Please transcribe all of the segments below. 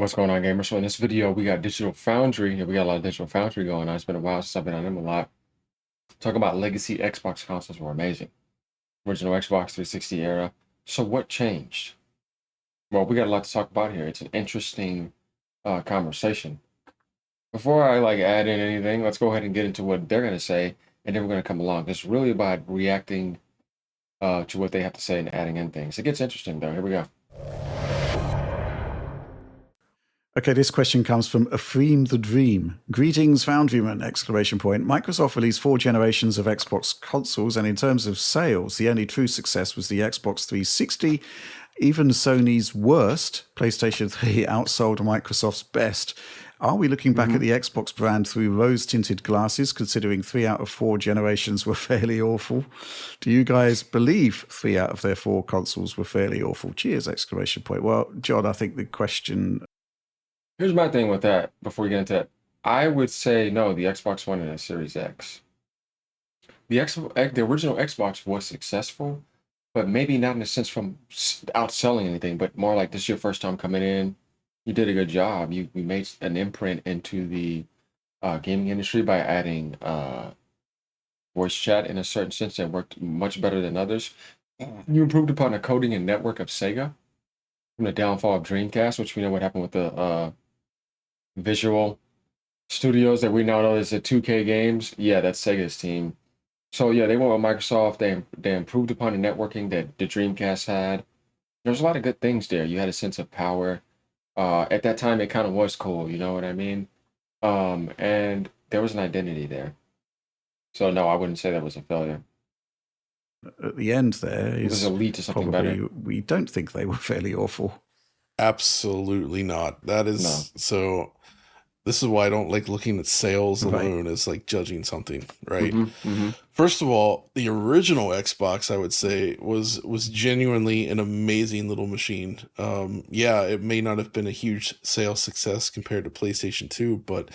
What's going on, gamers? So in this video, we got Digital Foundry. Yeah, we got a lot of Digital Foundry going on. It's been a while since I've been on them a lot. Talk about legacy Xbox consoles were amazing. Original Xbox 360 era. So what changed? Well, we got a lot to talk about here. It's an interesting conversation. Before I add in anything, let's go ahead and get into what they're gonna say, and then we're gonna come along. It's really about reacting to what they have to say and adding in things. It gets interesting though. Here we go. Okay, this question comes from Afreem the Dream. Greetings, Foundryman! Exclamation point. Microsoft released 4 generations of Xbox consoles, and in terms of sales, the only true success was the Xbox 360. Even Sony's worst, PlayStation 3, outsold Microsoft's best. Are we looking back at the Xbox brand through rose-tinted glasses, considering 3 out of 4 generations were fairly awful? Do you guys believe 3 out of their 4 consoles were fairly awful? Cheers! Exclamation point. Well, John, I think the question. Here's my thing with that before we get into that. I would say no, the Xbox One and the Series X. The original Xbox was successful, but maybe not in a sense from outselling anything, but more like this is your first time coming in. You did a good job. You made an imprint into the gaming industry by adding voice chat in a certain sense that worked much better than others. You improved upon the coding and network of Sega from the downfall of Dreamcast, which we know what happened with the visual studios that we now know as the 2K games. Yeah, that's Sega's team. So yeah, they went with Microsoft. They improved upon the networking that the Dreamcast had. There's a lot of good things there. You had a sense of power. At that time, it kind of was cool. You know what I mean? And there was an identity there. So no, I wouldn't say that was a failure. At the end there It was is a lead to something probably better. we don't think they were fairly awful. Absolutely not. That No. is so. This is why I don't like looking at sales Right. alone as like judging something, right? Mm-hmm. First of all, the original Xbox, I would say, was genuinely an amazing little machine. Yeah, it may not have been a huge sales success compared to PlayStation 2, but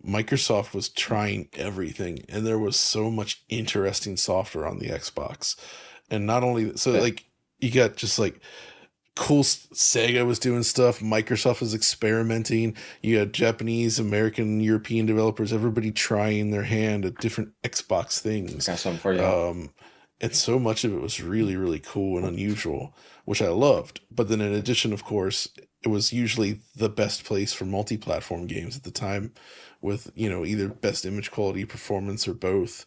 Microsoft was trying everything, and there was so much interesting software on the Xbox. And not only so, Yeah. like you got just like cool Sega was doing stuff, Microsoft was experimenting, you had Japanese, American, European developers, everybody trying their hand at different Xbox things. Got something for you. And so much of it was really, really cool and unusual, which I loved. But then in addition, of course, it was usually the best place for multi-platform games at the time, with either best image quality, performance, or both.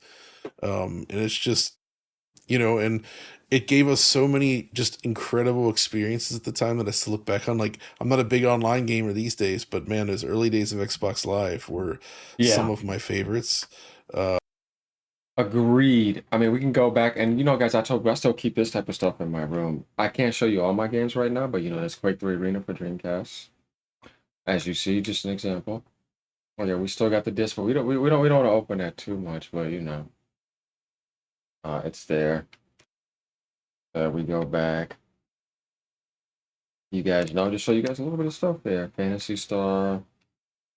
And it's just, and it gave us so many just incredible experiences at the time that I still look back on. Like, I'm not a big online gamer these days, but man, those early days of Xbox Live were some Yeah. of my favorites. Agreed. I mean, we can go back and guys, I told you I still keep this type of stuff in my room. I can't show you all my games right now, but there's Quake 3 Arena for Dreamcast. As you see, just an example. Oh yeah, we still got the disc, but we don't want to open that too much, but it's there. We go back. You guys know, just show you guys a little bit of stuff there. Fantasy Star.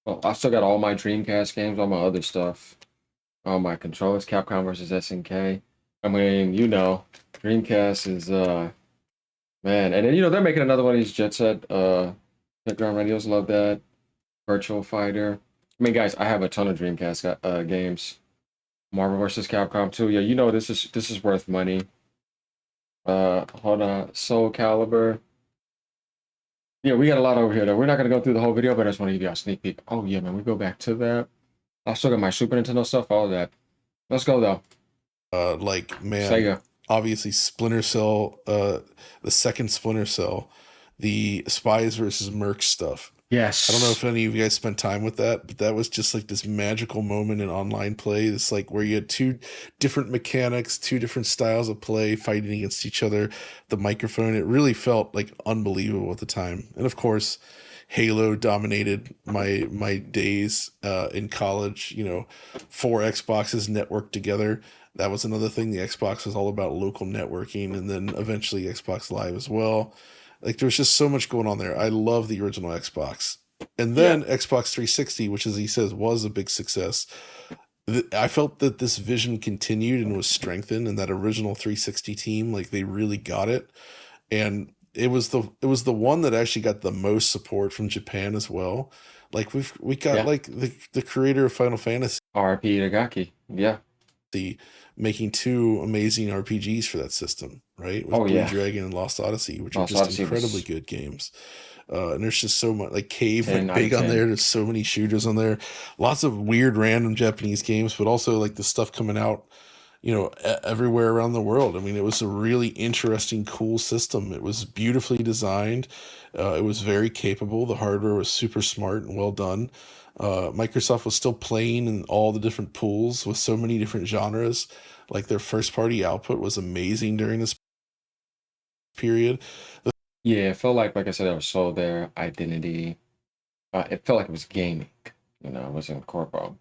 Well, I still got all my Dreamcast games, all my other stuff. All my controllers, Capcom versus SNK. I mean, Dreamcast is man, and then they're making another one of these Jet Set Background Radios, love that. Virtual Fighter. I mean, guys, I have a ton of Dreamcast games. Marvel versus Capcom 2. Yeah, this is worth money. Hold on. Soul Calibur. Yeah, we got a lot over here though. We're not gonna go through the whole video, but I just want to give you a sneak peek. Oh yeah, man, we go back to that. I still got my Super Nintendo stuff, all of that. Let's go though. Like, man, Sega. obviously Splinter Cell, the second Splinter Cell, the Spies versus Mercs stuff. I don't know Yes. if any of you guys spent time with that, but that was just like this magical moment in online play. This like where you had two different mechanics, two different styles of play fighting against each other. The microphone, it really felt like unbelievable at the time. And of course, Halo dominated my days in college. 4 Xboxes networked together. That was another thing. The Xbox was all about local networking, and then eventually Xbox Live as well. Like, there was just so much going on there. I love the original Xbox. And Yeah. then Xbox 360, which, as he says, was a big success. I felt that this vision continued and was strengthened, and that original 360 team, like, they really got it. And it was the one that actually got the most support from Japan as well. Like we got Yeah. like the creator of Final Fantasy RP Itagaki. Yeah. making two amazing RPGs for that system, right? With Oh Blue yeah. Dragon and Lost Odyssey, which are Lost just Odyssey incredibly was good games. And there's just so much, like Cave 10 went out of big on 10. there. There's so many shooters on there, lots of weird random Japanese games, but also like the stuff coming out, everywhere around the world. I mean, it was a really interesting, cool system. It was beautifully designed. It was very capable. The hardware was super smart and well done. Microsoft was still playing in all the different pools with so many different genres. Like their first party output was amazing during this period. Yeah, it felt like I said, it was sold their identity. It felt like it was gaming. It wasn't corpo.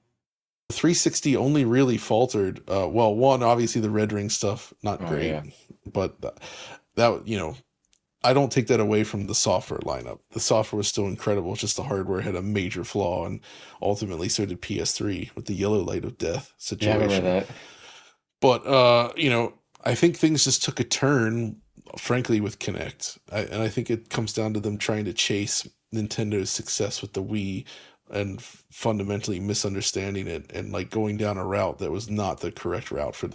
360 only really faltered. Well, one, obviously the Red Ring stuff, not Oh great, yeah. but that, I don't take that away from the software lineup. The software was still incredible. It's just the hardware had a major flaw, and ultimately so did PS3 with the yellow light of death Yeah, I remember situation. that. But I think things just took a turn, frankly, with Kinect, and I think it comes down to them trying to chase Nintendo's success with the Wii and fundamentally misunderstanding it and like going down a route that was not the correct route for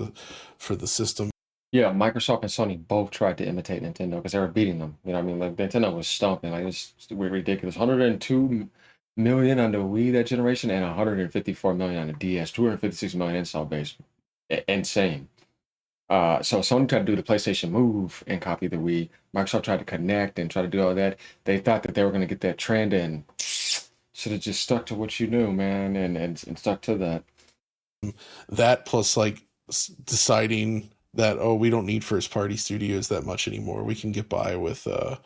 the system. Yeah, Microsoft and Sony both tried to imitate Nintendo because they were beating them. You know what I mean? Like Nintendo was stomping. Like it's ridiculous. 102 million on the Wii that generation and 154 million on the DS. 256 million install base. Insane. So Sony tried to do the PlayStation Move and copy the Wii. Microsoft tried to connect and try to do all that. They thought that they were going to get that trend and should have just stuck to what you knew, man, and stuck to that. That plus like deciding that, oh, we don't need first party studios that much anymore. We can get by with third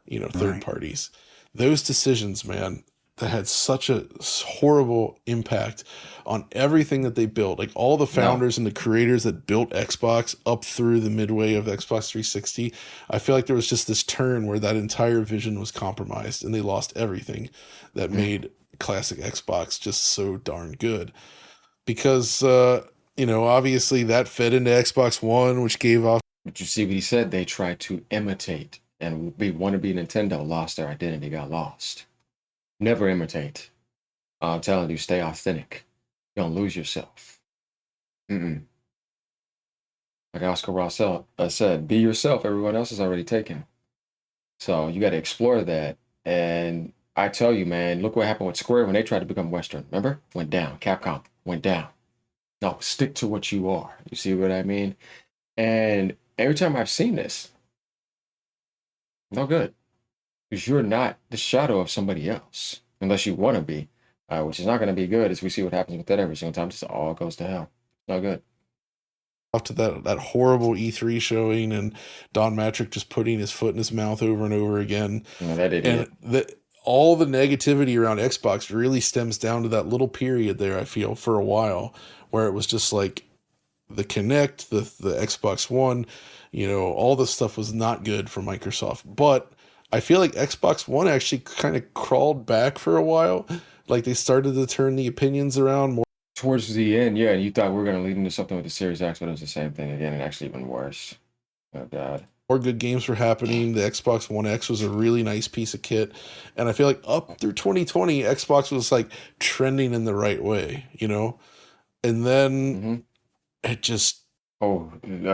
Right. parties. Those decisions, man, that had such a horrible impact on everything that they built. Like all the No. founders and the creators that built Xbox up through the midway of Xbox 360, I feel like there was just this turn where that entire vision was compromised and they lost everything that Mm. made classic Xbox just so darn good. Because obviously that fed into Xbox One, which gave off But you see what he said? They tried to imitate and be want to be Nintendo, lost their identity, got lost. Never imitate. I'm telling you, stay authentic. You don't lose yourself. Mm-mm. Like Oscar Wilde said, be yourself. Everyone else is already taken. So you got to explore that. And I tell you, man, look what happened with Square when they tried to become Western. Remember? Went down. Capcom went down. No, stick to what you are. You see what I mean? And every time I've seen this, no good. Because you're not the shadow of somebody else unless you want to be, which is not going to be good as we see what happens with that every single time. Just all goes to hell. No good. to that horrible E3 showing and Don Matrick just putting his foot in his mouth over and over again. That And idiot. all the negativity around Xbox really stems down to that little period there, I feel, for a while, where it was just like the Kinect, the Xbox One, all this stuff was not good for Microsoft. But I feel like Xbox One actually kind of crawled back for a while. Like they started to turn the opinions around more. Towards the end, yeah, you thought we were going to lead into something with the Series X, but it was the same thing again, and actually even worse. Oh, God. More good games were happening. The Xbox One X was a really nice piece of kit. And I feel like up through 2020, Xbox was like trending in the right way, And then Hmm. it just Oh,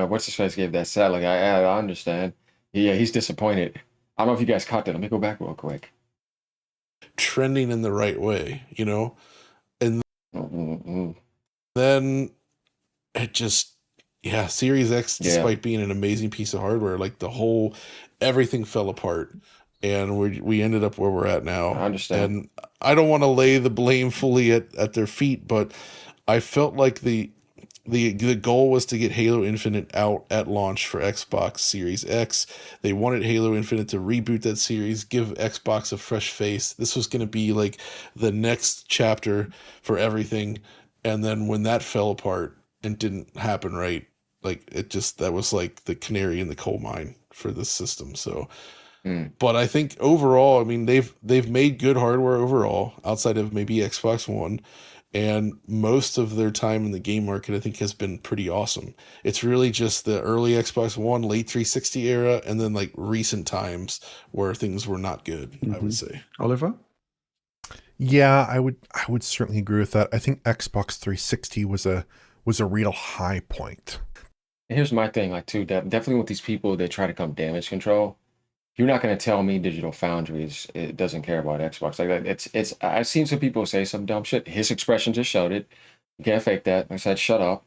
what's his face gave that sad. Like, I understand. Yeah, he's disappointed. I don't know if you guys caught that. Let me go back real quick. trending in the right way. And Mm-hmm. then it just, yeah, Series X, Yeah, despite being an amazing piece of hardware, like everything fell apart. And we ended up where we're at I now. understand. And I don't want to lay the blame fully at their feet, but I felt like the goal was to get Halo Infinite out at launch for Xbox Series X. They wanted Halo Infinite to reboot that series, give Xbox a fresh face. This was going to be like the next chapter for everything. And then when that fell apart and didn't happen right, like that was like the canary in the coal mine for this system. So, Mm. but I think overall, I mean, they've made good hardware overall outside of maybe Xbox One, And most of their time in the game market, I think, has been pretty awesome. It's really just the early Xbox One, late 360 era, and then like recent times where things were not good, I would say. Oliver? Yeah, I would certainly agree with that. I think Xbox 360 was a real high point. Here's my thing, like too, definitely with these people that try to come damage control. You're not going to tell me Digital Foundries it doesn't care about Xbox like that. It's. I've seen some people say some dumb shit. His expression just showed it. You can't fake that. I said, shut up.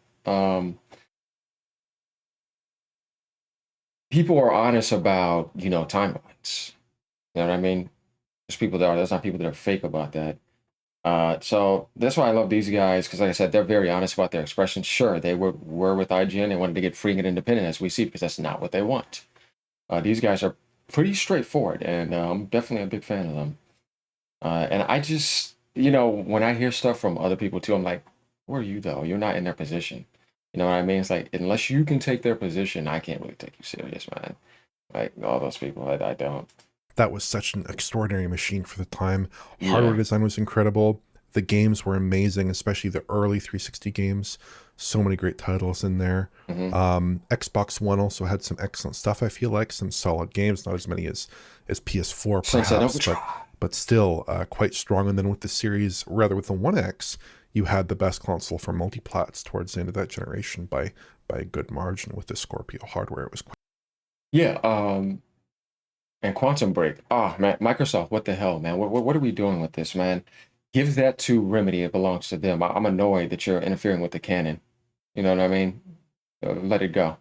People are honest about timelines. You know what I mean? There's people that are. There's not people that are fake about that. So that's why I love these guys because, like I said, they're very honest about their expressions. Sure, they were with IGN. They wanted to get free and independent, as we see, because that's not what they want. These guys are pretty straightforward, and I'm definitely a big fan of them. And I just, when I hear stuff from other people too, I'm like, who are you though? You're not in their position. You know what I mean? It's like, unless you can take their position, I can't really take you serious, man. Like all those people, I don't. That was such an extraordinary machine for the time. Hardware Yeah. design was incredible. The games were amazing, especially the early 360 games. So many great titles in there. Hmm. Xbox One also had some excellent stuff. I feel like some solid games, not as many as PS4 Sunset perhaps, Overdrive. but still quite strong. And then with the series, rather with the One X, you had the best console for multiplats towards the end of that generation by a good margin with the Scorpio hardware. It was quite. Yeah. And Quantum Break. Oh man, Microsoft, what the hell, man? What are we doing with this, man? Give that to Remedy. It belongs to them. I'm annoyed that you're interfering with the canon. You know what I mean? Let it go.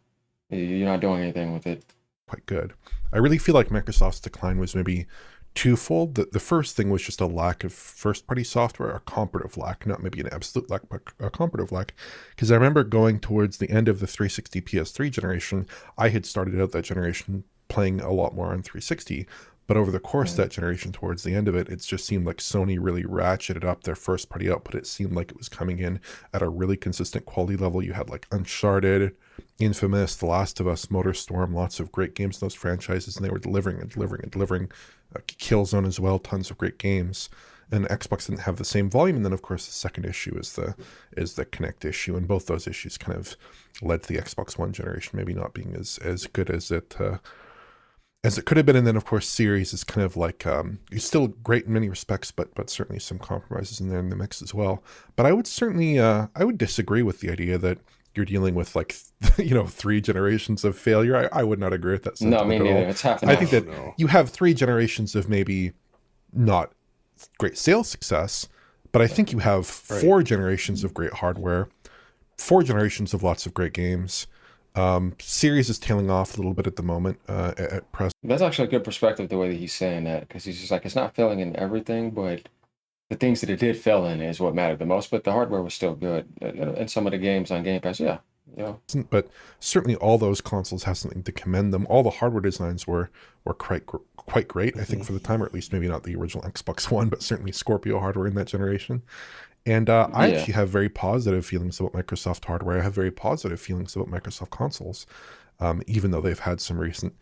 You're not doing anything with it. Quite good. I really feel like Microsoft's decline was maybe twofold. The first thing was just a lack of first party software, a comparative lack, not maybe an absolute lack, but a comparative lack. Because I remember going towards the end of the 360 PS3 generation, I had started out that generation playing a lot more on 360. But over the course of Mm. that generation, towards the end of it, it just seemed like Sony really ratcheted up their first party output. It seemed like it was coming in at a really consistent quality level. You had like Uncharted, Infamous, The Last of Us, Motorstorm, lots of great games in those franchises, and they were delivering and delivering and delivering. Killzone as well, tons of great games. And Xbox didn't have the same volume. And then, of course, the second issue is the Kinect issue, and both those issues kind of led to the Xbox One generation maybe not being as good as it could have been. And then, of course, Series is kind of like it's still great in many respects, but certainly some compromises in there in the mix as well. But I would certainly I would disagree with the idea that you're dealing with like 3 generations of failure. I would not agree with that No, me sentiment at neither. all. It's half and I half. think that No. you have 3 generations of maybe not great sales success, but I think you have Right. 4 generations of great hardware, 4 generations of lots of great games. Series is tailing off a little bit at the moment at present. That's actually a good perspective, the way that he's saying that, because he's just like, it's not failing in everything, but the things that it did fail in is what mattered the most. But the hardware was still good. And some of the games on Game Pass, yeah. But certainly all those consoles have something to commend them. All the hardware designs were quite great, I think, for the time, or at least maybe not the original Xbox One, but certainly Scorpio hardware in that generation. And I Yeah. actually have very positive feelings about Microsoft hardware. I have very positive feelings about Microsoft consoles, even though they've had some recent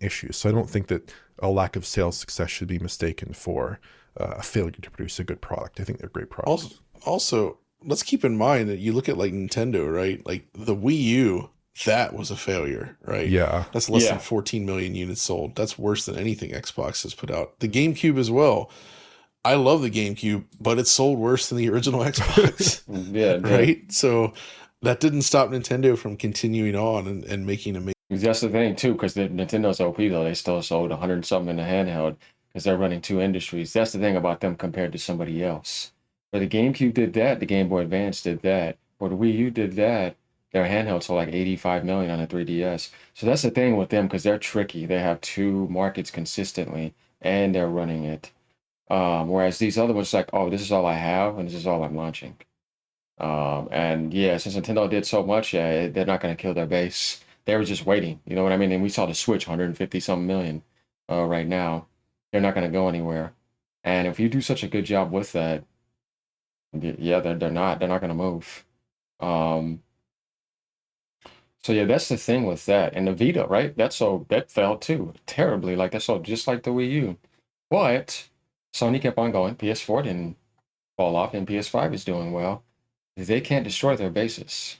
issues. So I don't think that a lack of sales success should be mistaken for a failure to produce a good product. I think they're great products. Also, let's keep in mind that you look at like Nintendo, right? Like the Wii U, that was a failure, right? Yeah. That's less Yeah. than 14 million units sold. That's worse than anything Xbox has put out. The GameCube as well. I love the GameCube, but it sold worse than the original Xbox, Yeah, right? So that didn't stop Nintendo from continuing on and making amazing. that's the thing too, because the Nintendo's OP though, they still sold 100 something in the handheld because they're running two industries. That's the thing about them compared to somebody else. Where the GameCube did that, the Game Boy Advance did that, or the Wii U did that. Their handheld sold like 85 million on the 3DS. So that's the thing with them because they're tricky. They have two markets consistently, and they're running it. Whereas these other ones, like, oh, this is all I have, and this is all I'm launching. And yeah, since Nintendo did so much, yeah, they're not going to kill their base. They were just waiting. You know what I mean? And we saw the Switch, 150 something million, right now. They're not going to go anywhere. And if you do such a good job with that, yeah, they're not going to move. Um, so yeah, that's the thing with that. And the Vita, right? That fell too terribly. Like that sold just like the Wii U. But Sony kept on going. PS4 didn't fall off, and PS5 is doing well. They can't destroy their bases.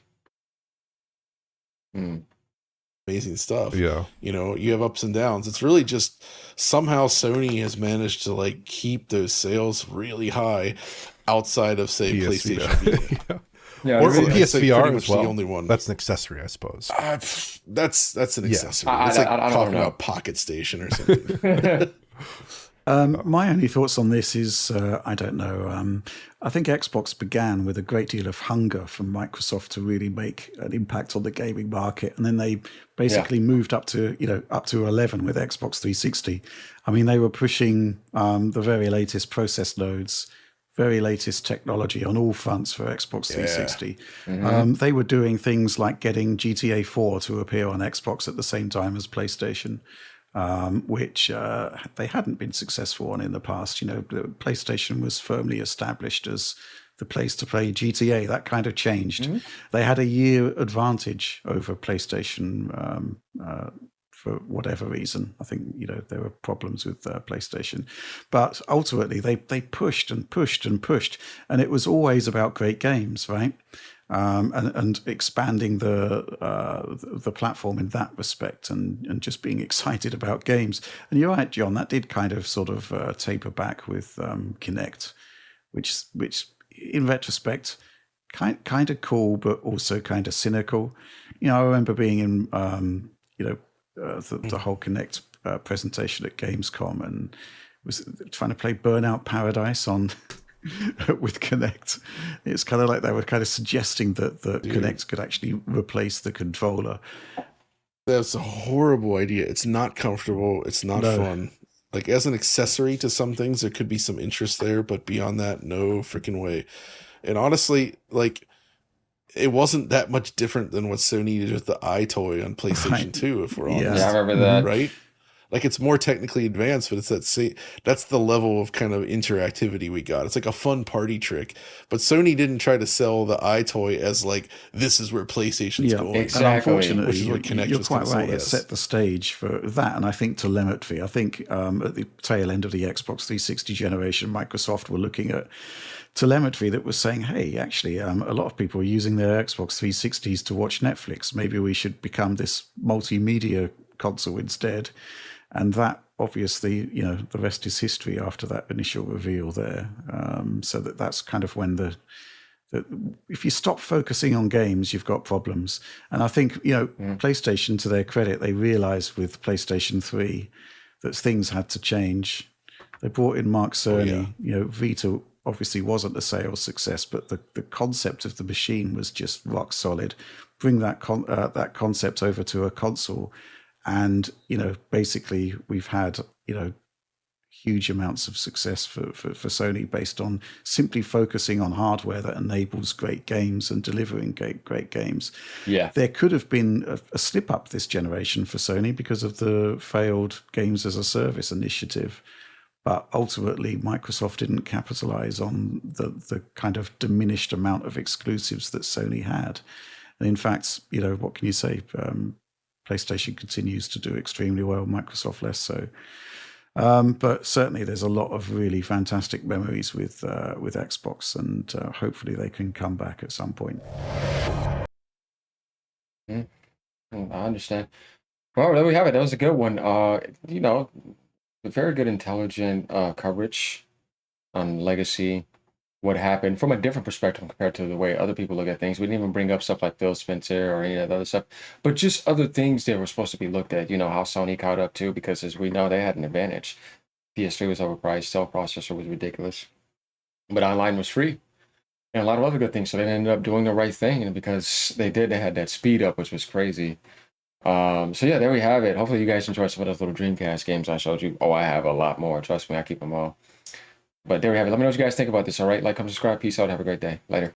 Hmm. Amazing stuff. Yeah. You know, you have ups and downs. It's really just somehow Sony has managed to like keep those sales really high outside of say PS PlayStation Vita. Vita. Yeah. Yeah, Or I'd say pretty PSVR much as well. the only one. That's an accessory, I suppose. That's an Yeah. accessory. I It's like don't talking know. about Pocket Station or something. My only thoughts on this is, I don't know. I think Xbox began with a great deal of hunger from Microsoft to really make an impact on the gaming market, and then they basically moved up to 11 with Xbox 360. I mean, they were pushing the very latest process nodes, very latest technology on all fronts for Xbox 360. They were doing things like getting GTA 4 to appear on Xbox at the same time as PlayStation. Which they hadn't been successful on in the past. You know, the PlayStation was firmly established as the place to play GTA. That kind of changed. They had a year advantage over PlayStation for whatever reason. I think, you know, there were problems with PlayStation, but ultimately they pushed and pushed and pushed, and it was always about great games, right? And expanding the platform in that respect, and just being excited about games. And you're right, John, that did kind of sort of taper back with Kinect, which in retrospect kind of cool, but also kind of cynical. You know, I remember being in the whole Kinect presentation at Gamescom, and was trying to play Burnout Paradise on with Kinect. It's kind of like they were kind of suggesting that the Kinect could actually replace the controller. That's a horrible idea. It's not comfortable. It's not fun. Like as an accessory to some things, there could be some interest there, but beyond that, no freaking way. And honestly, like it wasn't that much different than what Sony did with the iToy on PlayStation 2, if we're honest. Yeah, I remember that. Right? Like it's more technically advanced, but that's the level of kind of interactivity we got. It's like a fun party trick. But Sony didn't try to sell the iToy as like this is where PlayStation's going. Exactly. And unfortunately, Which is what Kinect you're was quite kinda right. sold It as. set the stage for that, and I think telemetry. I think at the tail end of the Xbox 360 generation, Microsoft were looking at telemetry that was saying, hey, actually, a lot of people are using their Xbox 360s to watch Netflix. Maybe we should become this multimedia console instead. And that, obviously, you know, the rest is history after that initial reveal there. So that's kind of when if you stop focusing on games, you've got problems. And I think, you know, PlayStation, to their credit, they realized with PlayStation 3 that things had to change. They brought in Mark Cerny. You know, Vita obviously wasn't a sales success, but the concept of the machine was just rock solid. Bring that concept over to a console. And, you know, basically we've had, you know, huge amounts of success for Sony based on simply focusing on hardware that enables great games and delivering great games. Yeah. There could have been a slip up this generation for Sony because of the failed games as a service initiative. But ultimately, Microsoft didn't capitalize on the kind of diminished amount of exclusives that Sony had. And in fact, you know, what can you say? PlayStation continues to do extremely well, Microsoft less so. But certainly there's a lot of really fantastic memories with Xbox, and hopefully they can come back at some point. I understand. Well, there we have it. That was a good one. You know, very good, intelligent coverage on Legacy, what happened from a different perspective compared to the way other people look at things. We didn't even bring up stuff like Phil Spencer or any of the other stuff, but just other things that were supposed to be looked at. You know, how Sony caught up too, because as we know, they had an advantage. PS3 was overpriced, cell processor was ridiculous, but online was free, and a lot of other good things. So they ended up doing the right thing, and because they did, they had that speed up, which was crazy. So yeah, there we have it. Hopefully you guys enjoyed some of those little Dreamcast games I showed you. Oh, I have a lot more. Trust me, I keep them all. But there we have it. Let me know what you guys think about this. All right, like, comment, subscribe. Peace out. Have a great day. Later.